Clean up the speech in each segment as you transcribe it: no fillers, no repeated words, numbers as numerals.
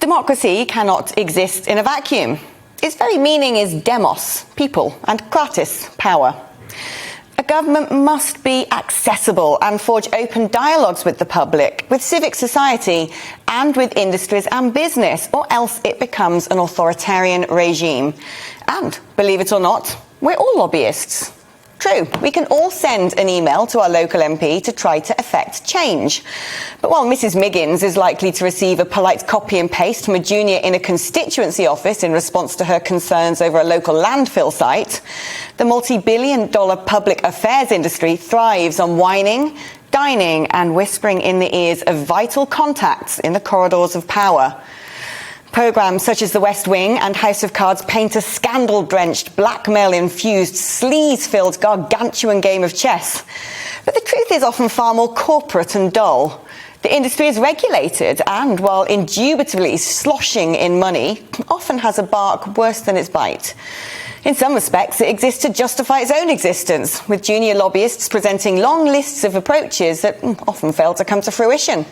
Democracy cannot exist in a vacuum. Its very meaning is demos, people, and kratis, power. A government must be accessible and forge open dialogues with the public, with civic society, and with industries and business, or else it becomes an authoritarian regime. And, believe it or not, we're all lobbyists. True, we can all send an email to our local MP to try to effect change. But while Mrs Miggins is likely to receive a polite copy and paste from a junior in a constituency office in response to her concerns over a local landfill site, the multi-billion-dollar public affairs industry thrives on whining, dining and whispering in the ears of vital contacts in the corridors of power. Programmes such as The West Wing and House of Cards paint a scandal-drenched, blackmail-infused, sleaze-filled gargantuan game of chess. But the truth is often far more corporate and dull. The industry is regulated and, while indubitably sloshing in money, often has a bark worse than its bite. In some respects, it exists to justify its own existence, with junior lobbyists presenting long lists of approaches that often fail to come to fruition.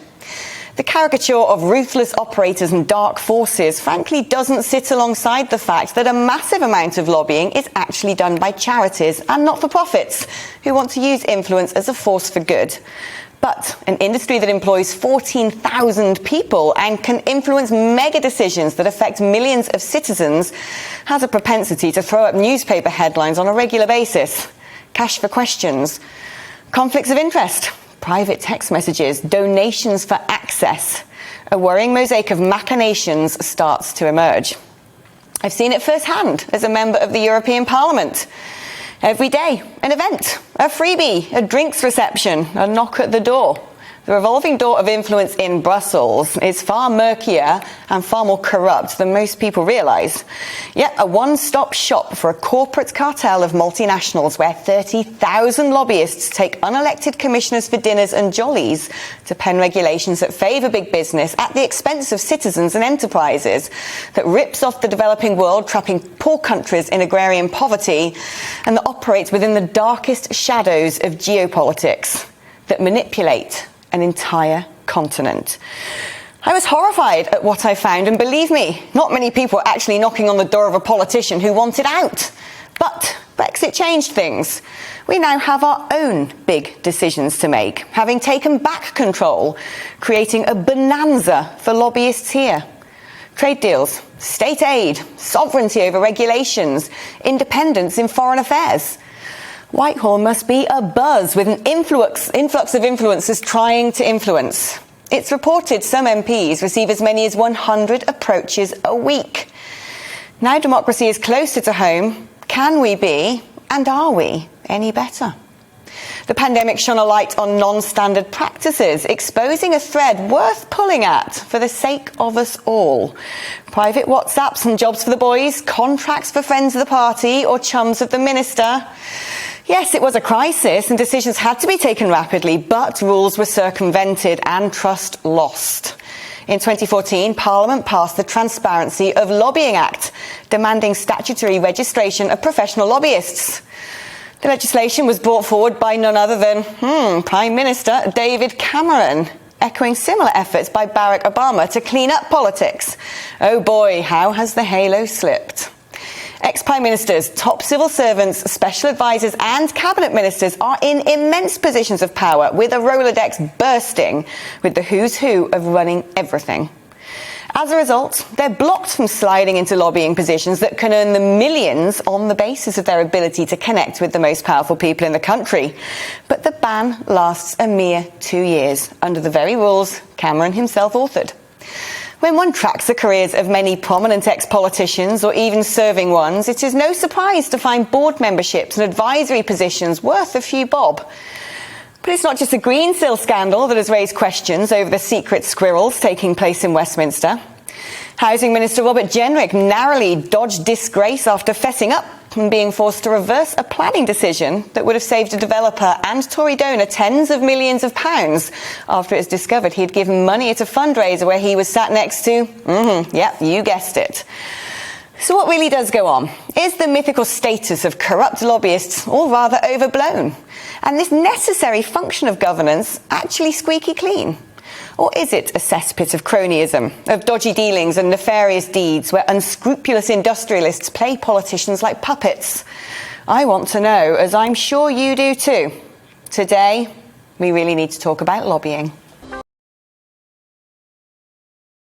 The caricature of ruthless operators and dark forces frankly doesn't sit alongside the fact that a massive amount of lobbying is actually done by charities and not-for-profits who want to use influence as a force for good. But an industry that employs 14,000 people and can influence mega decisions that affect millions of citizens has a propensity to throw up newspaper headlines on a regular basis. Cash for questions, conflicts of interest, private text messages, donations for access. A worrying mosaic of machinations starts to emerge. I've seen it firsthand as a member of the European Parliament. Every day, an event, a freebie, a drinks reception, a knock at the door. The revolving door of influence in Brussels is far murkier and far more corrupt than most people realise. Yet a one-stop shop for a corporate cartel of multinationals where 30,000 lobbyists take unelected commissioners for dinners and jollies to pen regulations that favour big business at the expense of citizens and enterprises, that rips off the developing world, trapping poor countries in agrarian poverty, and that operates within the darkest shadows of geopolitics, that manipulate an entire continent. I was horrified at what I found, and believe me, not many people were actually knocking on the door of a politician who wanted out. But Brexit changed things. We now have our own big decisions to make, having taken back control, creating a bonanza for lobbyists here. Trade deals, state aid, sovereignty over regulations, independence in foreign affairs. Whitehall must be abuzz with an influx of influencers trying to influence. It's reported some MPs receive as many as 100 approaches a week. Now democracy is closer to home. Can we be, and are we, any better? The pandemic shone a light on non-standard practices, exposing a thread worth pulling at for the sake of us all. Private WhatsApps and jobs for the boys, contracts for friends of the party or chums of the minister. Yes, it was a crisis and decisions had to be taken rapidly, but rules were circumvented and trust lost. In 2014, Parliament passed the Transparency of Lobbying Act, demanding statutory registration of professional lobbyists. The legislation was brought forward by none other than Prime Minister David Cameron, echoing similar efforts by Barack Obama to clean up politics. Oh boy, how has the halo slipped? Ex-Prime Ministers, top civil servants, special advisers and cabinet ministers are in immense positions of power, with a Rolodex bursting with the who's who of running everything. As a result, they're blocked from sliding into lobbying positions that can earn them millions on the basis of their ability to connect with the most powerful people in the country. But the ban lasts a mere 2 years, under the very rules Cameron himself authored. When one tracks the careers of many prominent ex-politicians or even serving ones, it is no surprise to find board memberships and advisory positions worth a few bob. But it's not just the Greensill scandal that has raised questions over the secret squirrels taking place in Westminster. Housing Minister Robert Jenrick narrowly dodged disgrace after fessing up and being forced to reverse a planning decision that would have saved a developer and Tory donor tens of millions of pounds after it was discovered he'd given money at a fundraiser where he was sat next to, yep, you guessed it. So what really does go on? Is the mythical status of corrupt lobbyists all rather overblown? And this necessary function of governance actually squeaky clean? Or is it a cesspit of cronyism, of dodgy dealings and nefarious deeds where unscrupulous industrialists play politicians like puppets? I want to know, as I'm sure you do too. Today, we really need to talk about lobbying.